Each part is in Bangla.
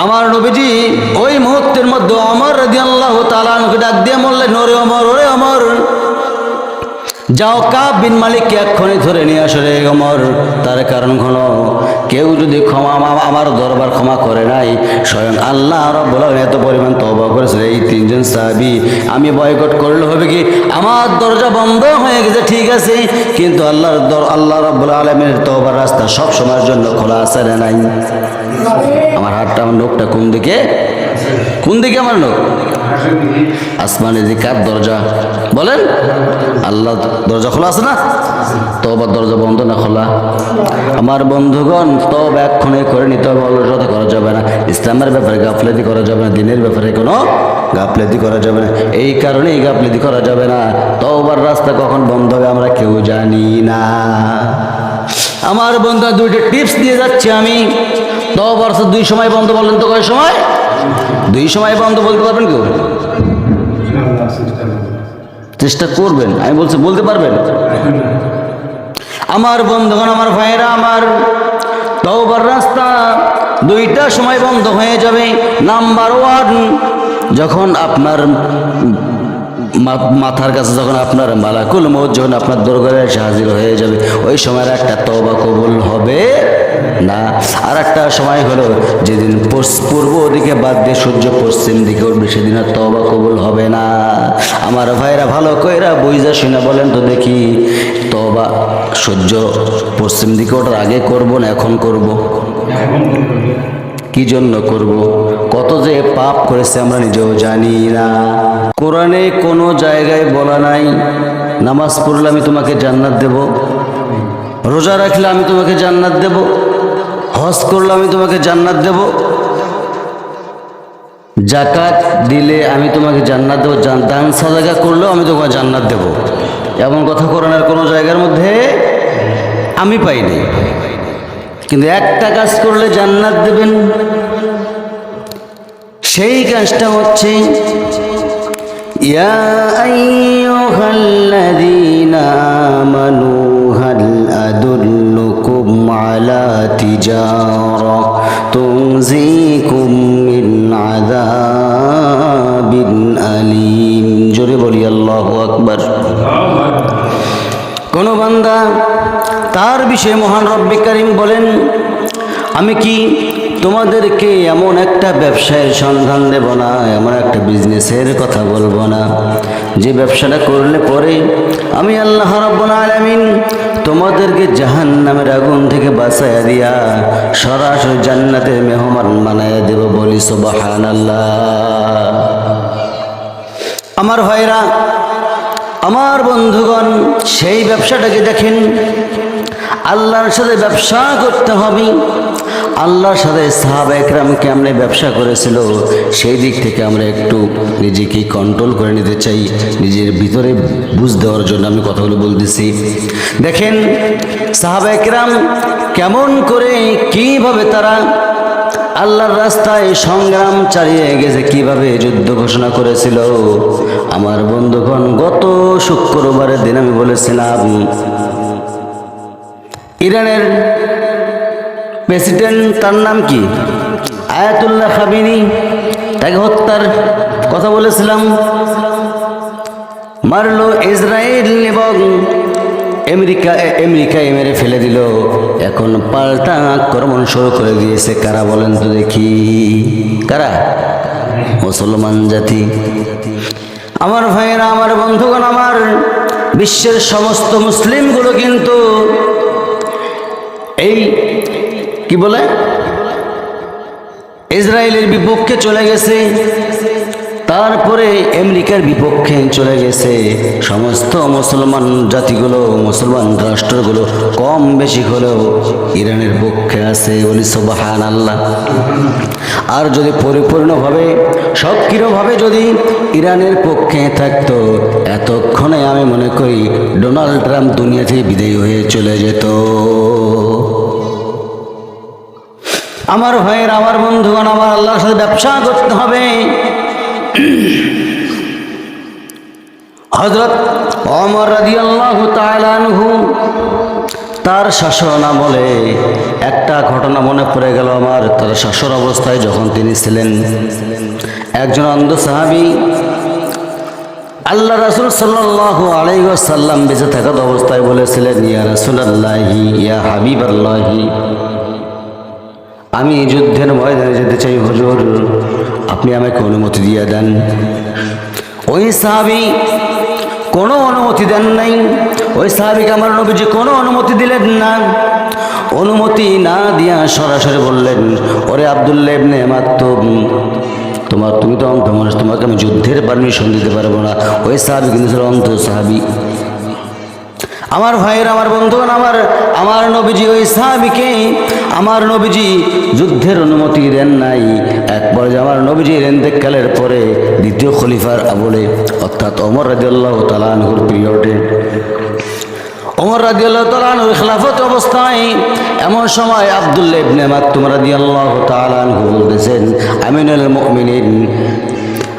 আমার নবীজি ওই মুহূর্তের মধ্যে ওমর রাদিয়াল্লাহু তাআলা আনহুকে ডাক দিয়ে বললেন, ওরে ওমর, ওরে ওমর, যাও কাব বিন মালিককে এক্ষুনি ধরে নিয়ে আসো রে ওমর। তার কারণ হলো, কেউ যদি আমার দরবার ক্ষমা করে নাই, স্বয়ং আল্লাহ রাব্বুল আলামিন এত পরিমাণ তওবা করেছে এই তিনজন সাহাবী, আমি বয়কট করলে হবে কি, আমার দরজা বন্ধ হয়ে গেছে ঠিক আছে, কিন্তু আল্লাহ রাব্বুল আলামিনের তওবার রাস্তা সব সময়ের জন্য খোলা আছে না নাই? আমার হাতটা, আমার নখটা কোন দিকে, কোন দিকে আমার নখ? আসমানে যে কার দরজা বলেন? আল্লাহ দরজা খোলা আছে না? তওবার দরজা বন্ধ না খোলা? আমার বন্ধুগণ, তওবা এক্ষুনি করে নিতে হবে, অলসতা করা যাবে না, ইসলামের ব্যাপারে গাফলেতি করা যাবে না, দিনের ব্যাপারে কোনো গাফলেতি করা যাবে না। এই কারণেই গাফলেতি করা যাবে না। তওবার রাস্তা কখন বন্ধ হবে আমরা কেউ জানি না। আমার বন্ধু দুইটা টিপস দিয়ে যাচ্ছি আমি। তওবার দুই সময় বন্ধ, বলেন তো কয় সময়? দুই সময় বন্ধ বলতে পারবেন কেউ? চেষ্টা করবেন, আমি বলছি বলতে পারবেন? আমার বন্ধুগণ, আমার ভাইয়েরা, আমার তওবার রাস্তা দুইটা সময় বন্ধ হয়ে যাবে। নাম্বার ওয়ান, যখন আপনার মাথার কাছে যখন আপনার মালাকুল মউত যখন আপনার দরবারে এসে হাজির হয়ে যাবে, ওই সময়ের একটা তওবা কবুল হবে না। আর একটা সময় হলো যেদিন পূর্ব দিকে বাদ দিয়ে সূর্য পশ্চিম দিকে উঠবে, সেদিন আর তওবা কবুল হবে না। আমার ভাইরা ভালো কইরা বুঝা শুনে বলেন তো দেখি, তওবা সূর্য পশ্চিম দিকে ওঠার আগে করব না এখন করব? কি জন্য করব? কত যে পাপ করেছে আমরা নিজেও জানি না। কোরআনে কোনো জায়গায় বলা নাই নামাজ পড়লে আমি তোমাকে জান্নাত দেব, রোজা রাখলে আমি তোমাকে জান্নাত দেব, হজ করলে আমি তোমাকে জান্নাত দেব, যাকাত দিলে আমি তোমাকে জান্নাত দেব, দান সাদাকা করলেও আমি তোমাকে জান্নাত দেব। এমন কথা কোরআনের কোনো জায়গার মধ্যে আমি পাইনি। কিন্তু একটা কাজ করলে জান্নাত দেবেন, সেই কাজটা হচ্ছে ইয়া আইয়ুহাল্লাযীনা আমানু হাল আদুল্লুকুম আলা তিজারা তুনজিকুম মিন আযাবিন আলীম। জোরে বলি আল্লাহু আকবার। কোন বান্দা তার বিষয়ে মহান রব্বে কারীম বলেন, আমি কি তোমাদেরকে এমন একটা ব্যবসায়ের সন্ধান দেব না, এমন একটা বিজনেসের কথা বলবো না, যে ব্যবসাটা করলে পরে আমি আল্লাহ রাব্বুল আলামিন তোমাদেরকে জাহান্নামের আগুন থেকে বাঁচাইয়া দিয়া সরাসরি জান্নাতের মেহমান বানাইয়া দেব। বলি সুবহানাল্লাহ। আমার ভাইরা, আমার বন্ধুগণ, সেই ব্যবসাটাকে দেখেন, আল্লাহর সাথে ব্যবসা করতে হবে। আল্লাহর সাথে সাহাবা একরাম কেমনে ব্যবসা করেছিল, সেই দিক থেকে আমরা একটু নিজেকে কন্ট্রোল করে নিতে চাই। নিজের ভিতরে বুঝ দেওয়ার জন্য আমি কথাগুলো বলতেছি। দেখেন সাহাবা একরাম কেমন করে, কিভাবে তারা আল্লাহর রাস্তায় সংগ্রাম চালিয়ে গেছে, কিভাবে যুদ্ধ ঘোষণা করেছিল। আমার বন্ধুগণ, গত শুক্রবারের দিন আমি বলেছিলাম ইরানের প্রেসিডেন্ট, তার নাম কি, আয়াতুল্লাহ খামিনি, তাকে হত্যার কথা বলেছিলাম। মারলো ইসরায়েল এবং আমেরিকায় মেরে ফেলে দিল। এখন পাল্টা আক্রমণ শুরু করে দিয়েছে। কারা বলেন তো দেখি? কারা? মুসলমান জাতি। আমার ভাইয়েরা, আমার বন্ধুগণ, আমার বিশ্বের সমস্ত মুসলিমগুলো কিন্তু এই কি বলে ইসরায়েলের বিপক্ষে চলে গেছে, তারপরে আমেরিকার বিপক্ষে চলে গেছে। সমস্ত মুসলমান জাতিগুলো, মুসলমান রাষ্ট্রগুলো কম বেশি হলেও ইরানের পক্ষে আছে। বলি সুবহানাল্লাহ। আর যদি পরিপূর্ণভাবে সক্রিয়ভাবে যদি ইরানের পক্ষে থাকতো, এতক্ষণে আমি মনে করি ডোনাল্ড ট্রাম্প দুনিয়া থেকে বিদায়ী হয়ে চলে যেত। আমার ভাইয়ের, আমার বন্ধুগণ, আমার আল্লাহর সাথে ব্যবসা করতে হবে। হযরত ওমর রাদিয়াল্লাহু তাআলা আনহু তার শাসন আমলে একটা ঘটনা মনে পড়ে গেল আমার। তার শাসন অবস্থায় যখন তিনি ছিলেন, একজন অন্ধ সাহাবী আল্লাহ রাসূল সাল্লাল্লাহু আলাইহি ওয়াসাল্লাম বেঁচে থাকা অবস্থায় বলেছিলেন, ইয়া রাসূলুল্লাহি, ইয়া হাবিবাল্লাহি, আমি যুদ্ধের ময়দানে যেতে চাই হুজুর, আপনি আমাকে অনুমতি দিয়ে দেন। ওই সাহাবী কোনো অনুমতি দেন নাই। ওই সাহাবীকে আমার নবীজি কোনো অনুমতি দিলেন না। অনুমতি না দিয়া সরাসরি বললেন, ওরে আব্দুল্লাহ ইবনে মাকতুম, তুমি তো অন্ধ মানুষ, তোমাকে আমি যুদ্ধের পারমিশন দিতে পারবো না। ওই সাহাবী কিন্তু ছিল অন্ধ সাহাবী। আমার ভাইয়ের, আমার বন্ধুগণ, আমার নবীজি ওই সাহাবীকে আমার নবীজি যুদ্ধের অনুমতি দেন নাই। এক পর্যায়ে আমার নবীজির ইন্তেকালের পরে দ্বিতীয় খলিফার আমলে, অর্থাৎ ওমর রাদিয়াল্লাহু তাআলা আনহুর পিরিয়ডে, ওমর রাদিয়াল্লাহু তাআলা আনহুর খেলাফত অবস্থায় এমন সময় আব্দুল্লাহ ইবনে মাকতুম রাদিয়াল্লাহু তাআলা আনহু বলতেছেন, আমিনুল মুমিনিন,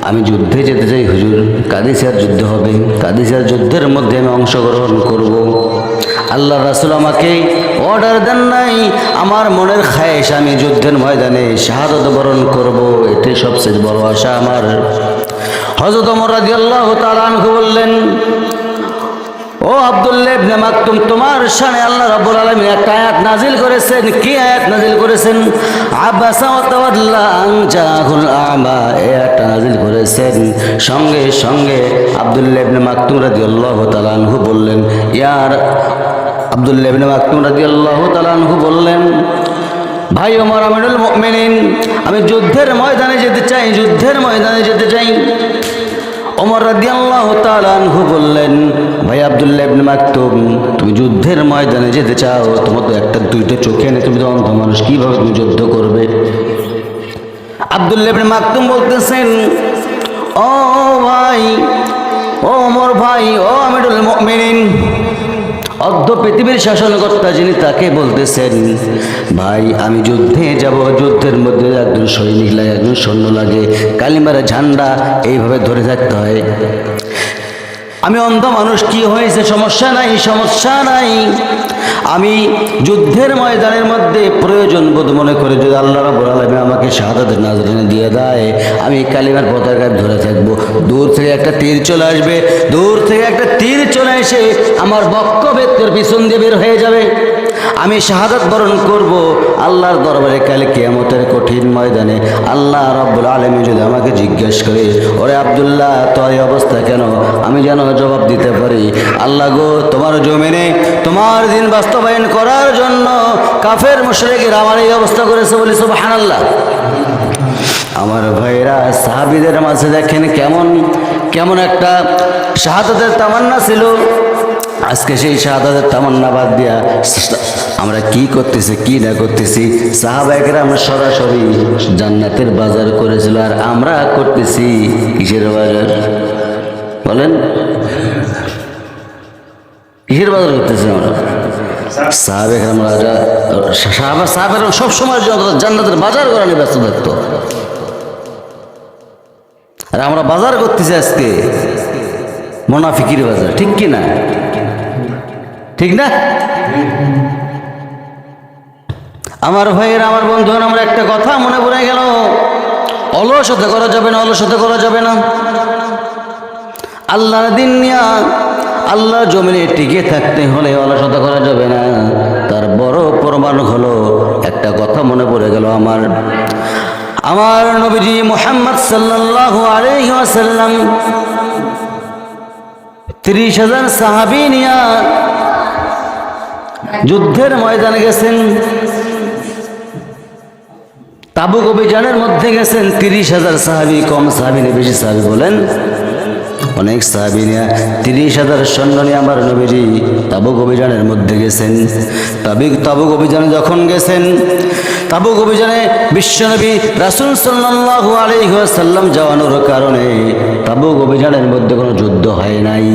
আমি যুদ্ধে যেতে চাই হুজুর, কাদিসিয়ার যুদ্ধ হবে, কাদিসিয়ার যুদ্ধের মধ্যে আমি অংশগ্রহণ করব। আল্লাহ রাসূল আমাকে অর্ডার দেন নাই, আমার মনের খায়েশ আমি যুদ্ধের ময়দানে শাহাদাত বরণ করব, এটাই সবচেয়ে বড় আশা আমার। হযরত ওমর রাদিয়াল্লাহু তাআলা আনহু বললেন, ও আব্দুল্লাহ ইবনে মাকতুম, তোমার শানে আল্লাহ রাব্বুল আলামিন একটা আয়াত নাজিল করেছেন। কি আয়াত নাজিল করেছেন? আবাসা ওয়া তাওয়াল্লা আন জাহুল আমা, এই আয়াতটা নাজিল করেছেন। সঙ্গে সঙ্গে আব্দুল্লাহ ইবনে মাকতুম রাদিয়াল্লাহু তাআলা আনহু বললেন, আব্দুল্লাহ ইবনে মাকতুম রাদিয়াল্লাহু তাআলা আনহু বললেন, ভাই ওমর, আমিনুল মুমিনিন, আমি যুদ্ধের ময়দানে যেতে চাই, যুদ্ধের ময়দানে যেতে চাই। ওমর রাদিয়াল্লাহু তাআলা আনহু বললেন, ভাই আব্দুল্লাহ ইবনে মাকতুম, তুমি যুদ্ধের ময়দানে যেতে চাও, তোমার তো একটা দুইটা চোখে নেই, তুমি তো অন্ধ মানুষ, কিভাবে তুমি যুদ্ধ করবে? আব্দুল্লাহ ইবনে মাকতুম বলতেছেন, ও ভাই, ও ওমর ভাই, ও আমিরুল মুমিনিন, অর্ধ পৃথিবীর শাসনকর্তা যিনি, তাকে বলতেছেন, ভাই আমি যুদ্ধে যাব, যুদ্ধের মধ্যে একজন সৈনিক লাগে, একজন সৈন্য লাগে, কালিমার ঝান্ডা এইভাবে ধরে থাকতে হয়। আমি অন্ধ মানুষ, কি হয়েছে? সমস্যা নাই, সমস্যা নাই। আমি যুদ্ধের ময়দানের মধ্যে প্রয়োজন বোধ মনে করে যদি আল্লাহ রাব্বুল আলামিন আমাকে শাহাদাতের নাজরানা দিয়ে দেয়, আমি কালিমার পতাকা ধরে থাকবো। দূর থেকে একটা তীর চলে আসবে, দূর থেকে একটা তীর চলে এসে আমার বক্ষ বেতের পিছন দিয়ে বের হয়ে যাবে, আমি শাহাদাত বরণ করব আল্লাহর দরবারে কালে কিয়ামতের কঠিন ময়দানে। আল্লাহ রাব্বুল আলামিন যদি আমাকে জিজ্ঞেস করে, ওরে আব্দুল্লাহ, তোর এই অবস্থা কেন? আমি যেন জবাব দিতে পারি, আল্লাহ গো, তোমার জমিনে তোমার দিন বাস্তবায়ন করার জন্য কাফের মুশরিকরা আমার এই অবস্থা করেছে, বলি সুবহানাল্লাহ। আমার ভাইরা, সাহাবীদের মাঝে দেখেন কেমন একটা শাহাদাতের তামান্না ছিল। আজকে সেই শাহাদাতের তামান্না বাদ দিয়া আমরা কি করতেছি, কি না করতেছি। সাহাবায়ে আমরা সরাসরি জান্নাতের বাজার করেছিল, আর আমরা করতেছি কিসের বাজার? বলেন, কিসের বাজার করতেছি আমরা? সাহাবায়ে আমরা সবসময় জান্নাতের বাজার করা নিয়ে ব্যস্ত থাকতো, আর আমরা বাজার করতেছি আজকে মুনাফিকির বাজার। ঠিক কি না? ঠিক না? আমার ভাইয়ের, আমার বন্ধুরা, আমরা একটা কথা মনে পড়ে গেল, অলসতা করা যাবে না, অলসতা করা যাবে না। আল্লাহর দিন নিয়া আল্লাহর জমিনে টিকে থাকতে হলে অলসতা করা যাবে না। তার বড় প্রমাণ হলো একটা কথা মনে পড়ে গেল আমার নবীজি মুহাম্মদ সাল্লাল্লাহু আলাইহি ওয়াসাল্লাম 30,000 সাহাবী নিয়া যুদ্ধের ময়দানে গেছেন। তাবুক অভিযানের মধ্যে গেছেন 30,000 সাহাবী, কম সাহাবী না বেশি সাহাবী বলেন? অনেক সাহাবী নিয়ে 30,000 সৈন্য নিয়ে আমার নবীজি তাবুক অভিযানের মধ্যে গেছেন। তাবুক অভিযানে যখন গেছেন, তাবুক অভিযানে বিশ্বনবী রাসূল সাল্লাল্লাহু আলাইহি ওয়াসাল্লাম যাওয়ানোর কারণে তাবুক অভিযানের মধ্যে কোনো যুদ্ধ হয় নাই।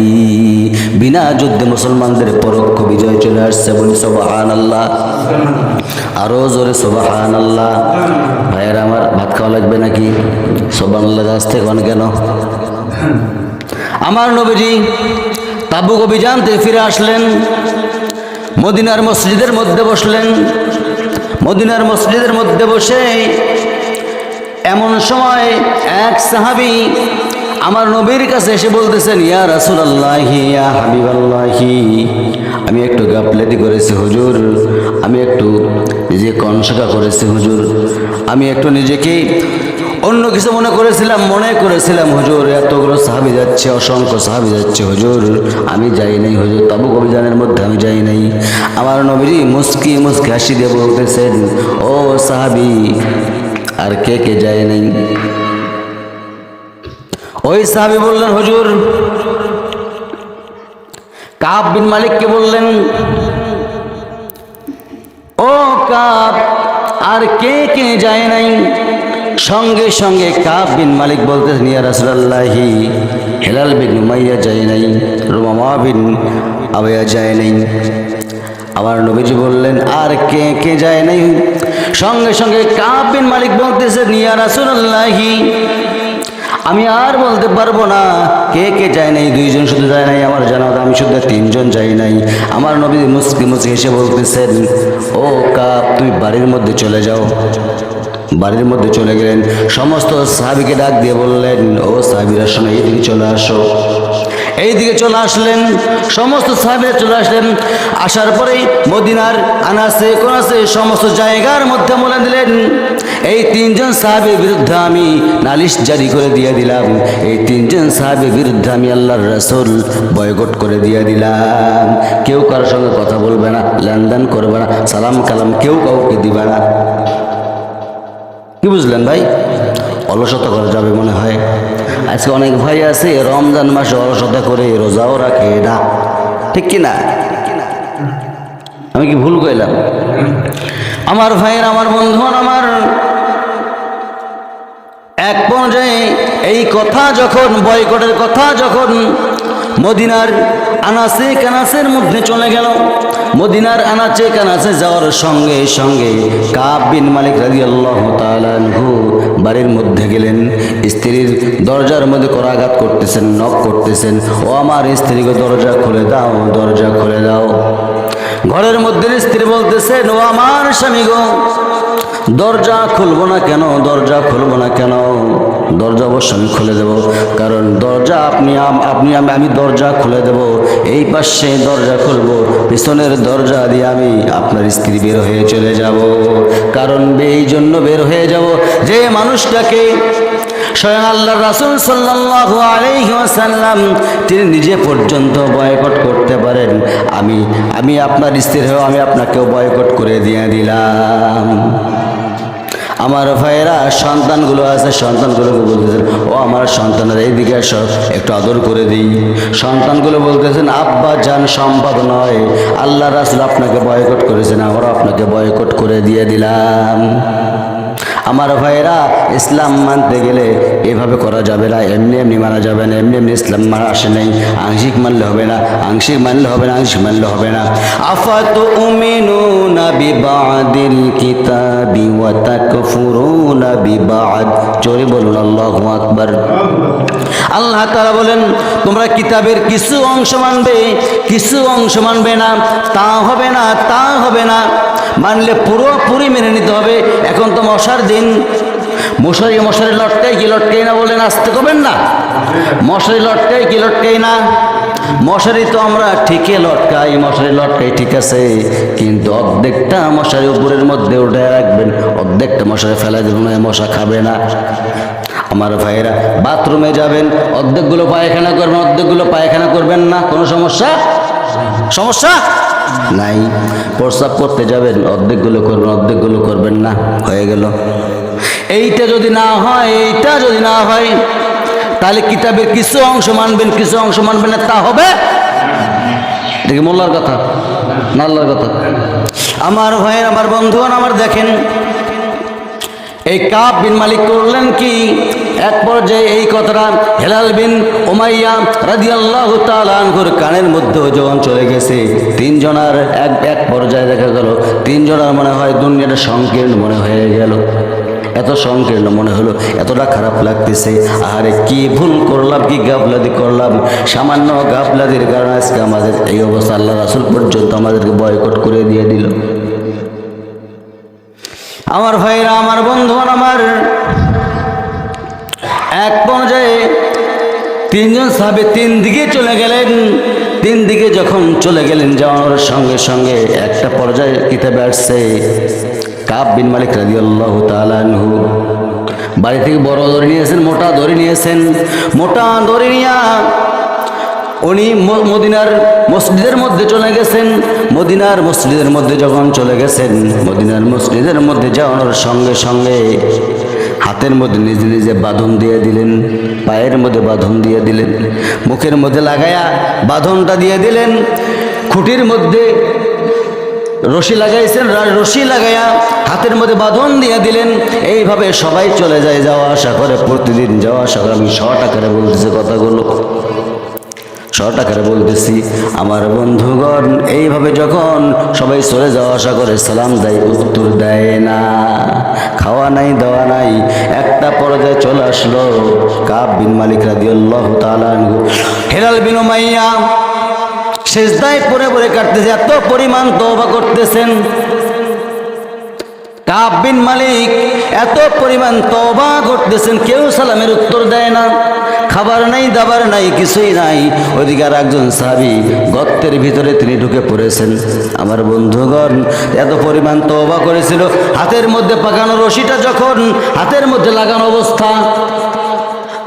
বিনা যুদ্ধে মুসলমানদের পরোক্ষ বিজয় চলে আসছে, বলি সুবহানাল্লাহ। আরো জোরে সুবহানাল্লাহ। ভাইয়েরা আমার, ভাত খাওয়া লাগবে নাকি? সুবহানাল্লাহ আসতে কোন কেন? আমার নবীজি তাবুক অভিযান থেকে ফিরে আসলেন। মদিনার মসজিদের মধ্যে বসলেন। মদিনার মসজিদের মধ্যে বসে এমন সময় এক সাহাবী আমার নবীর কাছে এসে বলতেছেন, ইয়া রাসূলুল্লাহি ইয়া হাবিবাল্লাহি, আমি একটু গাফলেতি করেছি হুজুর, আমি একটু নিজে কনশকা করেছি হুজুর, আমি একটু নিজেকে অন্য কিছু মনে করেছিলাম হুজুর, এতগুলো সাহাবী যাচ্ছে, অসংখ্য সাহাবী যাচ্ছে হুজুর, আমি যাই নাই হুজুর, তাবুক অভিযানের মধ্যে আমি যাই নাই। আমার নবী মুস্কি মুস্কি হাসি দিয়ে বলতেছেন, ও সাহাবী, আর কে কে যায় নাই? ওই সাহাবী বললেন, হুজুর, কাব বিন মালিককে বললেন, ও কাব, আর কে কে যায় নাই? সঙ্গে সঙ্গে কাব বিন মালিক বলতেছেন, ইয়া রাসূলুল্লাহি, হিলাল বিন উমাইয়া যায় নাই, রুমামা বিন আওয়া যায় নাই। আমার নবীজি বললেন, আর কে কে যায় নাই? সঙ্গে সঙ্গে কাব বিন মালিক বলতেছেন, ইয়া রাসূলুল্লাহি, আমি আর বলতে পারবো না কে কে যায় নাই, দুইজন শুধু যায় নাই আমার জানাত, আমি শুধু তিনজন যাই নাই। আমার নবী মুস্কি মুস্কি এসে বলতেছেন, ও কাব, তুমি বাড়ির মধ্যে চলে যাও। বাড়ির মধ্যে চলে গেলেন, সমস্ত সাহাবীকে ডাক দিয়ে বললেন, ও সাহাবীরা শোনো, এইদিকে চলে আসো। এইদিকে চলে আসলেন, সমস্ত সাহাবীরা চলে আসলেন। আসার পরেই মদিনার আনাসে কোনাসে সমস্ত জায়গার মধ্যে বলে দিলেন, এই তিনজন সাহাবীর বিরুদ্ধে আমি নালিশ জারি করে দিয়ে দিলাম, এই তিনজন সাহাবীর বিরুদ্ধে আমি আল্লাহর রাসূল বয়কট করে দিয়ে দিলাম। কেউ কারোর সঙ্গে কথা বলবে না, লেনদেন করবে না, সালাম কালাম কেউ কাউকে দিবে না। কি বুঝলেন ভাই? অলসতা করা যাবে মনে হয়। আজকে অনেক ভাই আছে রমজান মাসে অলসতা করে রোজাও রাখে না, ঠিক কিনা? আমি কি ভুল কইলাম? আমার ভাইয়ের, আমার বন্ধুগণ, আমার এক পর্যায়ে এই কথা যখন, বয়কটের কথা যখন মদিনার আনাসে কানাসের মধ্যে চলে গেল, মদিনার আনাচে কানাচে যাওয়ার সঙ্গে সঙ্গে কাব বিন মালিক রাদিয়াল্লাহু তাআলা আনহু বাড়ির মধ্যে গেলেন। স্ত্রীর দরজার মধ্যে করাঘাত করতেছেন, নক করতেছেন, ও আমার স্ত্রীকে দরজা খুলে দাও, দরজা খুলে দাও। ঘরের মধ্যে স্ত্রী বলতেছেন, ও আমার স্বামী গো, দরজা খুলবো না কেন, দরজা খুলবো না কেন? দরজা অবশ্য আমি খুলে দেব, কারণ দরজা আমি দরজা খুলে দেব, এই পাশে দরজা খুলবো, পিছনের দরজা দিয়ে আমি আপনার স্ত্রী বের হয়ে চলে যাব। কারণ এই জন্য বের হয়ে যাব, যে মানুষটাকে স্বয়ং আল্লাহর রাসূল সাল্লাল্লাহু আলাইহি ওয়াসাল্লাম তিনি নিজে পর্যন্ত বয়কট করতে পারেন, আমি আপনার স্ত্রী হয়ে আমি আপনাকেও বয়কট করে দিয়ে দিলাম। আমার ভাইয়েরা, সন্তানগুলো আছে, সন্তানগুলোকে বলতেছেন, ও আমার সন্তানের এইদিকে আসো, একটু আদর করে দিই। সন্তানগুলো বলতেছেন, আব্বা জান, সম্ভব নয়, আল্লাহ রাসূল আপনাকে বয়কট করেছেন, আমরা আপনাকে বয়কট করে দিয়ে দিলাম। আমার ভাইয়েরা, ইসলাম মানতে গেলে এভাবে করা যাবে না, এমনি এমনি মানা যাবে না, এমনি এমনি ইসলাম মানা আসে নাই। আংশিক মানলে হবে না, আংশিক মানলে হবে না, আংশিক মানলে হবে না। আফাতুমিনুনা বিবাদিল কিতাবি ওয়া তাকফুরুনা বিবাদ। জোরে বলুন আল্লাহু আকবার। আল্লাহ তাআলা বলেন, তোমরা কিতাবের কিছু অংশ মানবে, কিছু অংশ মানবে না, তা হবে না, তা হবে না। মানলে পুরোপুরি মেনে নিতে হবে। এখন তো মশার দিন, মশারি লটকাই কি লটকাই না বলেন, আসতে করবেন না। মশারি লটকাই কি লটকাই না? মশারি তো আমরা ঠিকই লটকাই, মশারি লটকাই ঠিক আছে, কিন্তু অর্ধেকটা মশারি উপরের মধ্যে উঠে রাখবেন, অর্ধেকটা মশারি ফেলা দেবেন, মশা খাবে না। আমার ভাইয়েরা, বাথরুমে যাবেন, অর্ধেকগুলো পায়খানা করবেন, অর্ধেকগুলো পায়খানা করবেন না, কোনো সমস্যা নাই। প্রস্রাব করতে যাবেন, অর্ধেকগুলো করবেন, অর্ধেকগুলো করবেন না, হয়ে গেল। এইটা যদি না হয় তাহলে কিতাবের কিছু অংশ মানবেন, কিছু অংশ মানবেন না, তা হবে? দেখি মোল্লার কথা না আল্লাহর কথা? আমার ভাইয়ের, আমার বন্ধুগণ, আমার দেখেন, এই কাব বিন মালিক করলেন কি, এক পর্যায়ে এই কথাটা হিলাল বিন উমাইয়া রাদিয়াল্লাহু তাআলা আনহুর কানের মধ্যে যখন চলে গেছে, তিনজনার এক পর্যায়ে দেখা গেল, তিনজনার মনে হয় দুনিয়াটা সংকীর্ণ মনে হয়ে গেল। এত সংকীর্ণ মনে হলো, এতটা খারাপ লাগতেছে। আরে কি ভুল করলাম, কি গাফলাতি করলাম, সামান্য গাফলাতির কারণে আজকে আমাদের এই অবস্থা। আল্লাহ রাসূল পর্যন্ত আমাদেরকে বয়কট করে দিয়ে দিল। আমার ভাইরা, আমার বন্ধুগণ, আমার এক পর্যায়ে তিনজন সাহাবী তিন দিকে চলে গেলেন। তিন দিকে যখন চলে গেলেন, যাওয়ার সঙ্গে সঙ্গে একটা পর্যায়ে কিতাবে আসছে কাব বিন মালিক রাদিয়াল্লাহু তাআলা আনহু বাড়ি থেকে বড় দড়ি নিয়েছেন, মোটা দড়ি নিয়েছেন। মোটা দড়ি নিয়ে উনি মদিনার মসজিদের মধ্যে চলে গেছেন। মদিনার মসজিদের মধ্যে যখন চলে গেছেন, মদিনার মসজিদের মধ্যে যাওয়ার সঙ্গে সঙ্গে হাতের মধ্যে নিজে নিজে বাঁধন দিয়ে দিলেন, পায়ের মধ্যে বাঁধন দিয়ে দিলেন, মুখের মধ্যে লাগায়া বাঁধনটা দিয়ে দিলেন, খুঁটির মধ্যে রশি লাগাইছেন, রশি লাগাইয়া হাতের মধ্যে বাঁধন দিয়ে দিলেন। এইভাবে সবাই চলে যায়, যাওয়া আসা করে, প্রতিদিন যাওয়া আসা করে। আমি শর্ট আকারে বলতেছি কথাগুলো, শর্ট আকারে বলতেছি। আমার বন্ধুগণ, এইভাবে যখন সবাই চলে যাওয়া আসা করে, সালাম দেয়, উত্তর দেয় না, খাওয়া নাই দেওয়া নাই। একটা পর্যায়ে চলে আসলো কাব বিন মালিক রাদিয়াল্লাহু তাআলা আনহু, হেলাল বিন উমাইয়া সিজদায় পড়ে পড়ে কাটতেছে, এত পরিমাণ তওবা করতেছেন। কাব বিন মালিক এত পরিমাণ তওবা করতেছেন, কেউ সালামের উত্তর দেয় না, খাবার নাই, দাবার নাই, কিছুই নাই। ওইদিকে আর একজন সাহাবী গর্তের ভিতরে তিনি ঢুকে পড়েছেন। আমার বন্ধুগণ, এত পরিমাণ তওবা করেছিল, হাতের মধ্যে পাকানো রশিটা যখন হাতের মধ্যে লাগানো অবস্থা,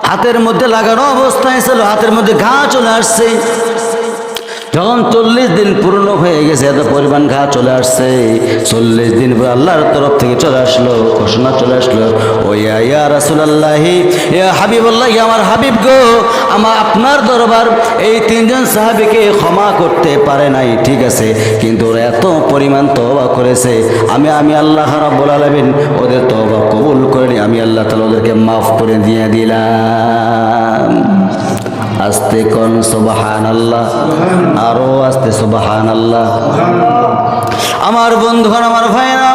হাতের মধ্যে লাগানো অবস্থায় ছিল, হাতের মধ্যে ঘা চলে আসছে। যখন 40 দিন পূর্ণ হয়ে গেছে, এত পরিমাণ ঘা চলে আসছে, 40 দিন পর আল্লাহর তরফ থেকে চলে আসলো, ঘোষণা চলে আসলো, ও ইয়া রাসূলুল্লাহি, ইয়া হাবিবাল্লাহ, আমার হাবিব গো, আপনার দরবার এই তিনজন সাহাবীকে ক্ষমা করতে পারে নাই, ঠিক আছে, কিন্তু ওরা এত পরিমাণ তওবা করেছে, আমি আল্লাহ রাব্বুল আলামিন ওদের তওবা কবুল করে নি, আমি আল্লাহ তাআলা ওদেরকে মাফ করে দিয়ে দিলাম। আস্তে কোন সুবহানাল্লাহ, আরো আস্তে সুবহানাল্লাহ। আমার বন্ধুগণ, আমার ভাইরা,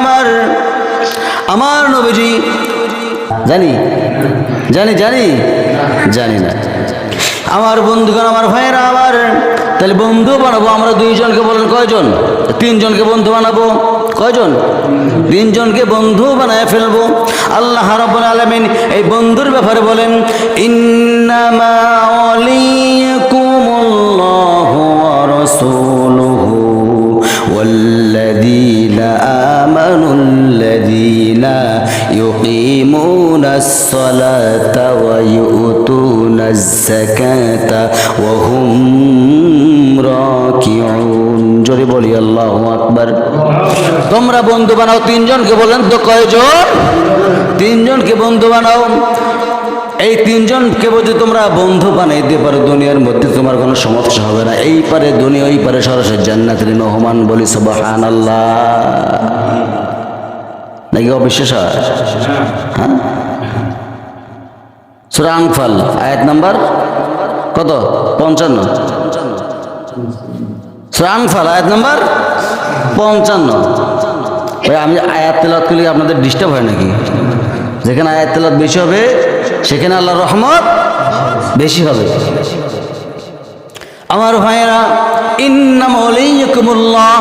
আমার নবীজি জানি জানি জানি জানি না। আমার বন্ধুগণ, আমার ভাইরা, তাহলে বন্ধু বানাবো আমরা দুইজনকে, বলেন কয়জন? তিনজনকে বন্ধু বানাবো। কয়জন? তিনজনকে বন্ধু বানায় ফেলবো। আল্লাহ রাব্বুল আলামিন এই বন্ধুর ব্যাপারে বলেন, ইন্নামা ওয়ালিয়াকুমুল্লাহু ওয়া রাসূলুহু ওয়াল্লাযীনা আমানুল্লাযীনা ইউকিমুনাস সালাতা ওয়া ইউতুনাজ যাকাতা ওয়া হুম রাকিউন। জোরে বলি আল্লাহু আকবার। তোমরা বন্ধু বানাও তিনজনকে, বলেন তো কয়জন? তিনজনকে বন্ধু বানাও। এই তিনজনকে যদি তোমরা বন্ধু বানাইতে পারো, দুনিয়ার মধ্যে তোমার কোনো সমস্যা হবে না। এই পারে দুনিয়া, ওই পারে সরাসরি জান্নাতের মেহমান। বলি সুবহানাল্লাহ। নাকি অবিশ্বাস? হ্যাঁ, সূরা আনফাল আয়াত নাম্বার কত? 55। সূরা আনফাল আয়াত নাম্বার 55। আমি আয়াত তেলাওয়াত করলে আপনাদের ডিস্টার্ব হয় নাকি? যেখানে আয়াত তেলাওয়াত বেশি হবে সেখানে আল্লাহর রহমত বেশি হবে। আমার ভাইয়েরা, ইন্নামা ওয়ালিয়াকুমুল্লাহ,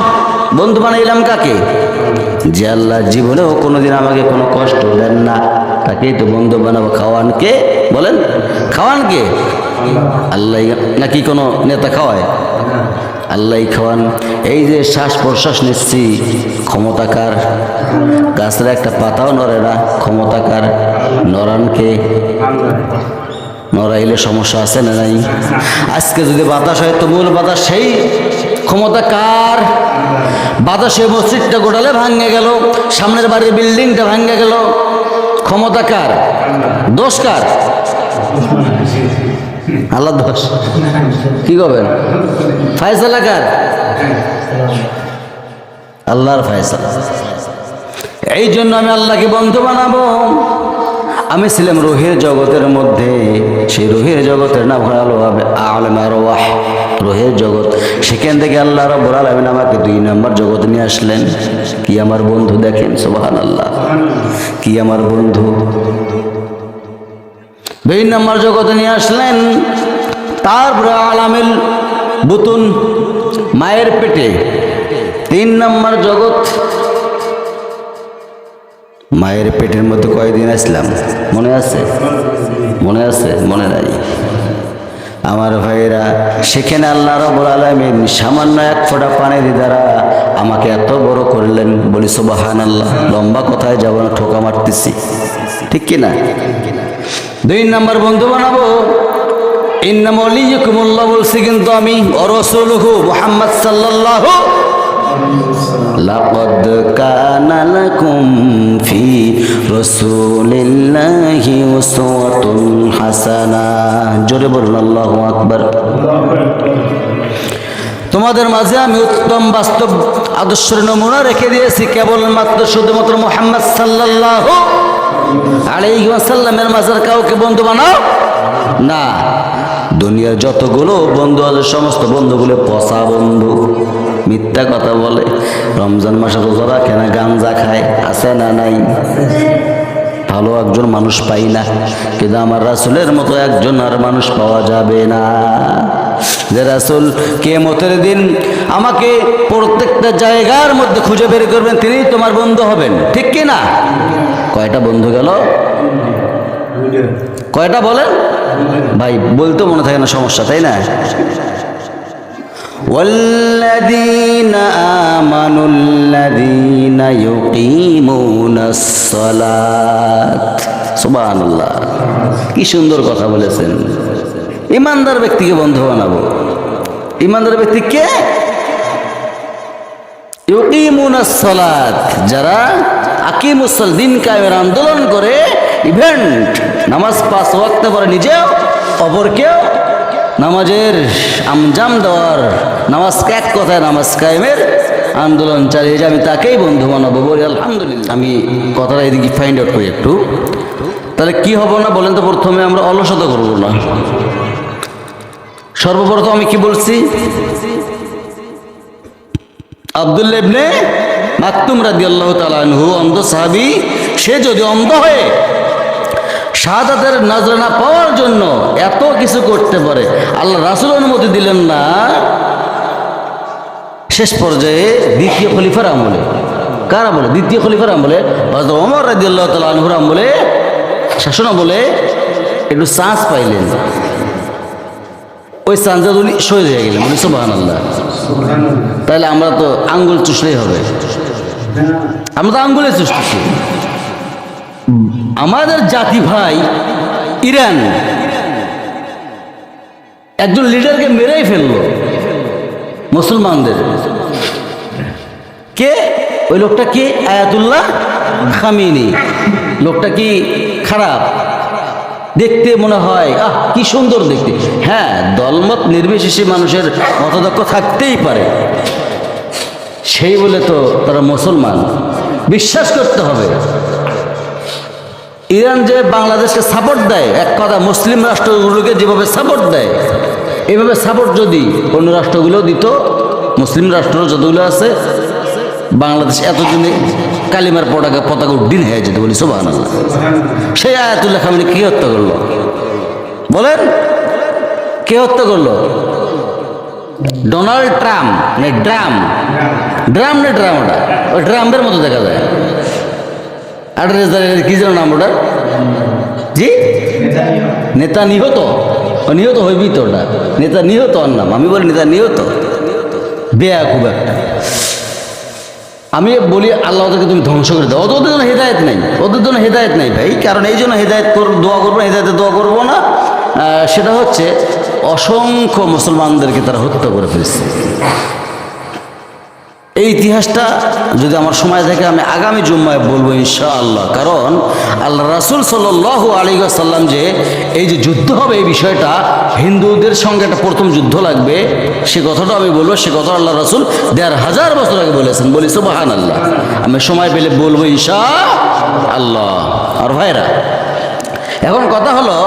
বন্ধু বানাইলাম কাকে? যে আল্লাহ জীবনেও কোনোদিন আমাকে কোনো কষ্ট দেন না, তাকেই তো বন্ধু বানাবো। খাওয়ানকে বলেন, খাওয়ানকে আল্লাহ, নাকি কোনো নেতা খাওয়ায়? আল্লাহ খাওয়ান। এই যে শ্বাস প্রশ্বাস নিচ্ছি, ক্ষমতাকার। গাছের একটা পাতাও নড়ে না, ক্ষমতাকার। নরানকে? নড়াইলে সমস্যা আছে না নাই? আজকে যদি বাতাস হয় তো মূল বাতাস সেই ক্ষমতাকার। বাতাসে মসজিদটা গোটালে ভাঙ্গে গেল, সামনের বাড়ির বিল্ডিংটা ভাঙ্গে গেল, ক্ষমতাকার। দোষকার? আল্লাহ দোষ। কি করবেন? ফায়সালা কার? আল্লাহর ফায়সালা। এই জন্য আমি আল্লাহকে বন্ধু বানাবো। আমি ছিলাম রুহের জগতের মধ্যে, সেই রুহের জগতের নাম হলো আলেম আরওয়াহ। রোহের জগৎ, সেখান থেকে আল্লাহ রাব্বুল আলামিন আমাকে 2 নম্বর জগতে নিয়ে আসলেন। কি আমার বন্ধু, দেখেন সুবহানাল্লাহ, কি আমার বন্ধু 2 নম্বর জগতে নিয়ে আসলেন। তারপরে আলামিল বুতুন, মায়ের পেটে 3 নম্বর জগৎ। মায়ের পেটের মধ্যে কয়দিন আসলাম মনে আছে? মনে আছে? মনে নাই? আমার ভাইয়েরা, সেখানে আল্লাহ রাব্বুল আলামিন সামান্য 1 ফোঁটা পানির দ্বারা আমাকে এত বড় করলেন। বলি সুবহানাল্লাহ। লম্বা কথায় যাব না, ঠোকা মারতেছি, ঠিক কিনা? 2 নম্বর বন্ধু বানাবো। ইন্নামা ওয়ালিয়্যুকুমুল্লাহ বলছি, কিন্তু আমি ওয়া রাসূলুহু মুহাম্মদ সাল্লাল্লাহু লাকাদ কানা লাকুম ফি রাসূলিল্লাহি উসওয়াতুন হাসানাহ। জোরে বলুন আল্লাহু আকবার। তোমাদের মাঝে আমি উত্তম বাস্তব আদর্শের নমুনা রেখে দিয়েছি, কেবলমাত্র শুধুমাত্র মুহাম্মদ সাল্লাল্লাহু আলাইহি ওয়াসাল্লামের মাঝে কাউকে বন্ধু বানাও না। দুনিয়ার যতগুলো বন্ধু আছে সমস্ত বন্ধুগুলো পচা বন্ধু, মিথ্যা কথা বলে, রমজান মাসে রোজা রাখে না, গাঞ্জা খায়, আছে না নাই? ভালো একজন মানুষ পাই না, কিন্তু আমার রাসূলের মতো একজন আর মানুষ পাওয়া যাবে না। যে রাসূল কিয়ামতের দিন আমাকে প্রত্যেকটা জায়গার মধ্যে খুঁজে বের করবেন, তিনিই তোমার বন্ধু হবেন, ঠিক কি না? কয়টা বন্ধু গেল? কয়টা বলেন ভাই? বলতে মনে থাকে না, সমস্যা, তাই না? ওয়াল্লাযীনা আমানুল্লাযীনা ইউকিমুনাস সালাত। সুবহানাল্লাহ, কি সুন্দর কথা বলেছেন। ইমানদার ব্যক্তিকে বন্ধু বানাবো। ইমানদার ব্যক্তি কে? ইউকিমুনাস সালাত, যারা আকিমুস সালাত, দিন কায়েমের আন্দোলন করে, ইভেন্ট নামাজ 5 ওয়াক্ত পরে নিজেও অপরকেও নামাজের আঞ্জাম দেওয়ার, নামাজকে এক কথায় নামাজ কায়েমের আন্দোলন চালিয়ে যে আমি তাকেই বন্ধু বানাবো। বলি আলহামদুলিল্লাহ। আমি কথাটা এদিকে ফাইন্ড আউট করি একটু, তাহলে কি হবো না বলেন তো? প্রথমে আমরা অলসতা করবো না। সর্বপ্রথম আমি কি বলছি? আব্দুল্লাহ ইবনে মাকতুম রাদিয়াল্লাহু তাআলা আনহু, অন্ধ সাহাবী, সে যদি অন্ধ হয়ে শাহাদাতের নজরানা পাওয়ার জন্য এত কিছু করতে পারে, আল্লাহ রাসূল অনুমতি দিলেন না। শেষ পর্যায়ে দ্বিতীয় খলিফার আমলে, কার আমলে? দ্বিতীয় খলিফার আমলে, হযরত ওমর রাদিয়াল্লাহু তাআলা আনহুর আমলে, শাসন আমলে একটু চান্স পাইলেন। ওই চান্সে উনি শহীদ হয়ে গেলেন। বলি সুবহানাল্লাহ। তাহলে আমরা তো আঙ্গুল চুষলেই হবে, আমরা তো আঙ্গুলে চুষতেছি। আমাদের জাতি ভাই ইরান একজন লিডারকে মেরেই ফেললো মুসলমানদের। কে ওই লোকটা? কে? Ayatollah Khamenei. লোকটা কি খারাপ দেখতে? মনে হয় কি সুন্দর দেখতে। হ্যাঁ, দলমত নির্বিশেষে মানুষের মতদক্ষ থাকতেই পারে, সেই বলে তো তারা মুসলমান। বিশ্বাস করতে হবে, ইরান যে বাংলাদেশকে সাপোর্ট দেয়, এক কথা মুসলিম রাষ্ট্রগুলোকে যেভাবে সাপোর্ট দেয়, এভাবে সাপোর্ট যদি অন্য রাষ্ট্রগুলো দিত, মুসলিম রাষ্ট্র যতগুলো আছে, বাংলাদেশ এতদিনে কালিমার পতাকা উড্ডীন হয়ে যেত। বলি সুবহানাল্লাহ। সেই আয়াতুল্লাহ খামেনি কে হত্যা করলো বলেন? কে হত্যা করলো? Donald Trump. ড্রাম না ড্রাম, ওটা ওই ড্রামের মতো দেখা যায়। কি যেন নাম ওটার? জি, নেতা নিহত। নিহত হইবি তো, ওটা নেতা নিহত ওর নাম। আমি বলি নেতা নিহত, বেয়া খুব একটা। আমি বলি আল্লাহ ওদেরকে তুমি ধ্বংস করে দাও। ওদের জন্য হেদায়েত নেই, ওদের জন্য হেদায়েত নেই ভাই। কারণ এই জন্য হেদায়েত দোয়া করবো না, হেদায়েতের দোয়া করবো না। সেটা হচ্ছে অসংখ্য মুসলমানদেরকে তারা হত্যা করে ফেলছে। এই ইতিহাসটা যদি আমার সময় থাকে আমি আগামী জুম্মায় বলবো ইনশাআল্লাহ। কারণ আল্লাহ রাসূল সাল্লাল্লাহু আলাইহি ওয়াসাল্লাম যে এই যে যুদ্ধ হবে, এই বিষয়টা হিন্দুদের সঙ্গে একটা প্রথম যুদ্ধ লাগবে, সে কথাটা আমি বলবো। সে কথা আল্লাহ রাসূল ১,৫০০ বছর আগে বলেছেন। বলি সুবহানাল্লাহ। আমি সময় পেলে বলবো ইনশাআল্লাহ। আর ভাইরা, এখন কথা হলো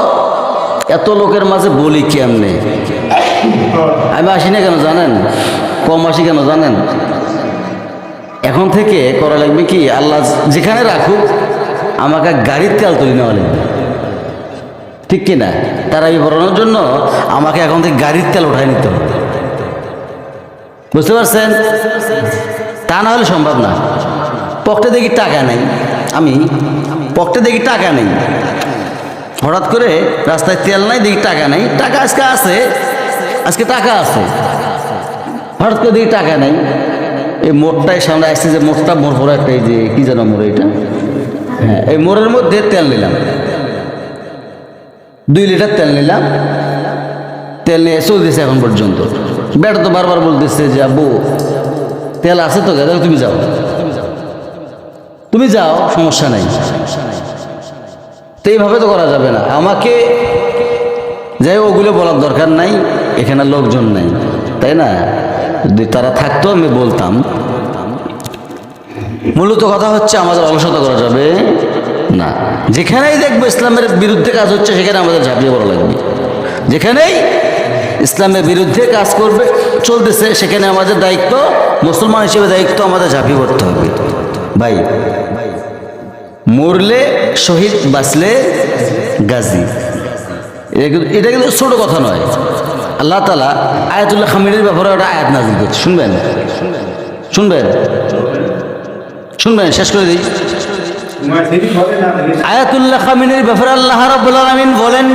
এত লোকের মাঝে বলি কেমনে? আমি আসি না কেন জানেন, কম আসি কেন জানেন? এখন থেকে করা লাগবে কি, আল্লাহ যেখানে রাখুক আমাকে গাড়ির তেল তুলে নেওয়া লাগবে, ঠিক কিনা? তারাবি পড়ানোর জন্য আমাকে এখন থেকে গাড়ির তেল উঠাই নিতে হবে, বুঝতে পারছেন? তা না হলে সম্ভব না। পকেটে দেখি টাকা নেই, আমি পকেটে দেখি টাকা নেই, হঠাৎ করে রাস্তায় তেল নাই, দেখি টাকা নেই, টাকা আজকে আছে, আজকে টাকা আছে, হঠাৎ করে দেখি টাকা নেই। এই মোড়টাই সামনে আসছে, যে মোড়টা মোড় পড়ে একটা, এই যে কি যেন মোড় এটা, হ্যাঁ এই মোড়ের মধ্যে তেল নিলাম, 2 লিটার তেল নিলাম, তেল নিয়ে চলতেছে এখন পর্যন্ত। বেটা তো বারবার বলতেছে যে আব্বু তেল আছে তো, তাহলে তুমি যাও, তুমি যাও, সমস্যা নাই। তো এইভাবে তো করা যাবে না, আমাকে যাই ওগুলো বলার দরকার নাই, এখানে লোকজন নাই, তাই না? যদি তারা থাকতো আমি বলতাম। মূলত কথা হচ্ছে আমাদের অলসতা করা যাবে না। যেখানেই দেখবো ইসলামের বিরুদ্ধে কাজ হচ্ছে সেখানে আমাদের ঝাঁপিয়ে পড়া লাগবে। যেখানেই ইসলামের বিরুদ্ধে কাজ করবে চলতেছে সেখানে আমাদের দায়িত্ব, মুসলমান হিসেবে দায়িত্ব আমাদের ঝাঁপিয়ে পড়তে হবে। ভাই, মরলে শহীদ, বাঁচলে গাজী, এটা কিন্তু ছোট কথা নয়। আল্লাহ তাআলা আয়াতুল্লাহ খামিনের ব্যাপারে একটা আয়াত নাযিল করছে, শুনবেন শুনবেন শুনবেন, শেষ করে দিই। আয়াতুল্লাহ খামিনের ব্যাপারে আল্লাহ রাব্বুল আলামিন বলেন,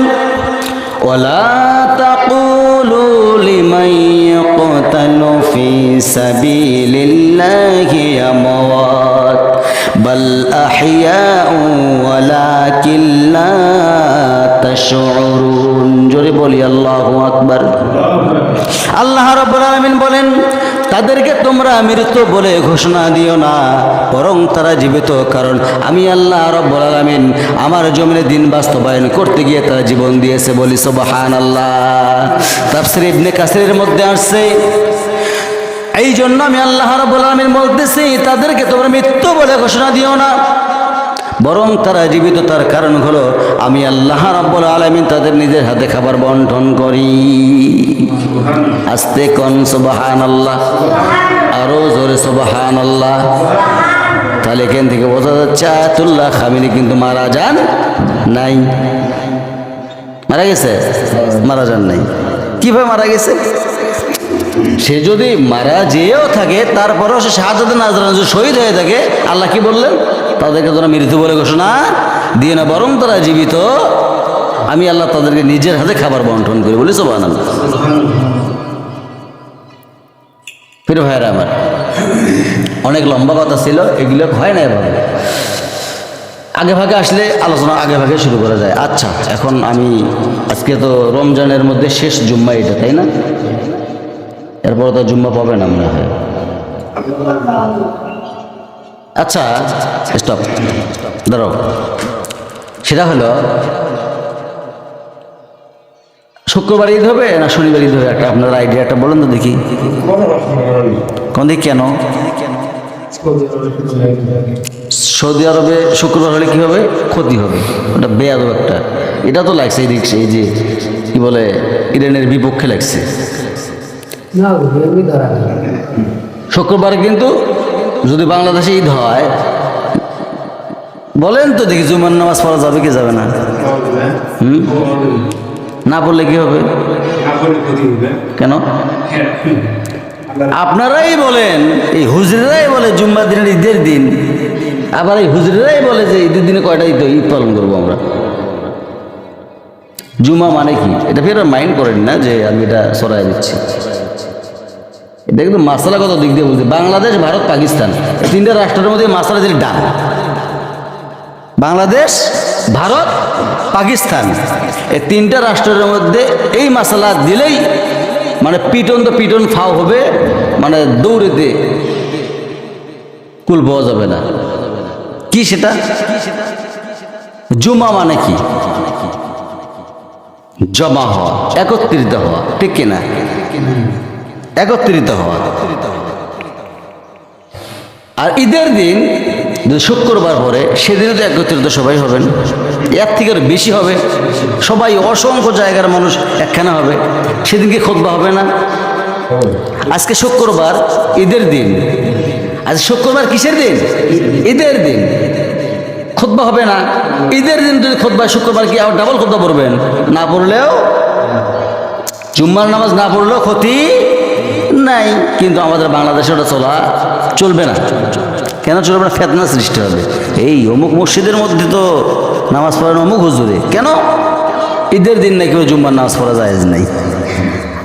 ওয়ালা তাকুলু লিমান ইয়াকতালু ফি সাবিলিল্লাহি আমওয়াত বাল আহইয়াউ ওয়ালাকিন লা তাশউরুন। জোরে বলি আল্লাহু আকবার। আল্লাহ রাব্বুল আলামিন বলেন, তাদেরকে তোমরা মৃত বলে ঘোষণা দিও না, বরং তারা জীবিত, কারণ আমি আল্লাহ রাব্বুল আলামিন আমার জমিনে দিন বাস্তবায়ন করতে গিয়ে তারা জীবন দিয়েছে। বলি সুবহানাল্লাহ। তাফসীর ইবনে কাসিরের মধ্যে আসছে, এই জন্য আমি আল্লাহ রাব্বুল আলামিন বলতেছি তাদেরকে তোমরা মৃত্যু বলে ঘোষণা দিও না, বরং তারা জীবিত। তার কারণ হলো আমি আল্লাহ রাব্বুল আলামিন তাদের নিজের হাতে খাবার বন্টন করি। আস্তে কোন সুবহানাল্লাহ, আরো জোরে সুবহানাল্লাহ। তাহলে এখান থেকে বোঝা যাচ্ছে আয়াতুল্লাহ খামিনি কিন্তু মারা যান নাই। মারা গেছে? মারা যান নাই। কিভাবে মারা গেছে? সে যদি মারা যেও থাকে তারপরেও সে শাহাদাতে নাজরান যদি শহীদ হয়ে থাকে, আল্লাহ কি বললেন? তাদেরকে তোমরা মৃত্যু বলে ঘোষণা দিয়ে না, বরং তারা জীবিত, আমি আল্লাহ তাদেরকে নিজের হাতে খাবার বন্টন করি। বলি সুবহানাল্লাহ। প্রিয় ভাইরা আমার, অনেক লম্বা কথা ছিল, এগুলো হয় না এভাবে। আগে ভাগে আসলে আলোচনা আগে ভাগে শুরু করা যায়। আচ্ছা, এখন আমি আজকে তো রমজানের মধ্যে শেষ জুম্মা এটা, তাই না? এরপর তো জুম্মা পাবে না মনে হয়। আচ্ছা স্টপ, ধরো। সেটা হলো শুক্রবার ঈদ হবে না শনিবার ঈদ হবে? একটা আপনার আইডিয়াটা বলুন তো দেখি। কোন দিক? কেন সৌদি আরবে শুক্রবার হলে কি হবে? ক্ষতি হবে, ওটা বেয়াদব একটা। এটা তো লাগছে এই দিক, এই যে কি বলে ইরানের বিপক্ষে লাগছে। শুক্রবার কিন্তু যদি বাংলাদেশে ঈদ হয়, বলেন তো দেখি জুমার নামাজ পড়া যাবে কি যাবে না? না পড়লে কি হবে? কেন? আপনারাই বলেন, এই হুজুরেরাই বলে জুম্মার দিনের ঈদের দিন, আবার এই হুজুরেরাই বলে যে ঈদের দিনে কয়টা ঈদ পালন করবো আমরা। জুমা মানে কি? এটা ফের মাইন্ড করেন না যে আমি এটা সরাই দিচ্ছি। এটা কিন্তু মাসালাগত দিক দিয়ে বলছি। বাংলাদেশ, ভারত, পাকিস্তান, এই 3টা রাষ্ট্রের মধ্যে মাসালা দিলে ডান। বাংলাদেশ, ভারত, পাকিস্তান, এই 3টা রাষ্ট্রের মধ্যে এই মাসালা দিলেই মানে পিটন তো পিটন ফাও হবে, মানে দৌড়েতে কুল পাওয়া যাবে না। কি সেটা? জুমা মানে কি? জমা হওয়া, একত্রিত হওয়া, ঠিক কিনা? একত্রিত হওয়া। আর ঈদের দিন যদি শুক্রবার পরে, সেদিনও তো একত্রিত সবাই হবেন, এর থেকে আরো বেশি হবে, সবাই অসংখ্য জায়গার মানুষ একখানা হবে, সেদিনকে খুতবা হবে না? আজকে শুক্রবার, ঈদের দিন। আজ শুক্রবার কিসের দিন? ঈদের দিন। খুতবা হবে না? ঈদের দিন যদি খুতবা, শুক্রবার কি আবার ডাবল খুতবা পড়বেন? না পড়লেও, জুম্মার নামাজ না পড়লেও ক্ষতি নাই। কিন্তু আমাদের বাংলাদেশে ওটা চলবে না। কেন চলবে না? ফেতনা সৃষ্টি হবে। এই অমুক মসজিদের মধ্যে তো নামাজ পড়েন অমুক হুজুরে, কেন? ঈদের দিন নাকি ওই জুম্মার নামাজ পড়া জায়েজ নাই।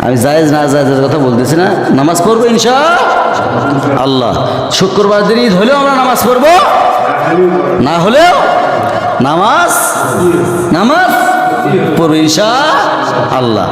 আমি জায়েজ না জায়েজের কথা বলতেছি না, নামাজ পড়বো ইনশাআল্লাহ। শুক্রবার দিন ঈদ হলেও আমরা নামাজ পড়বো, না হলেও নামাজ পড়বো ইনশাআল্লাহ।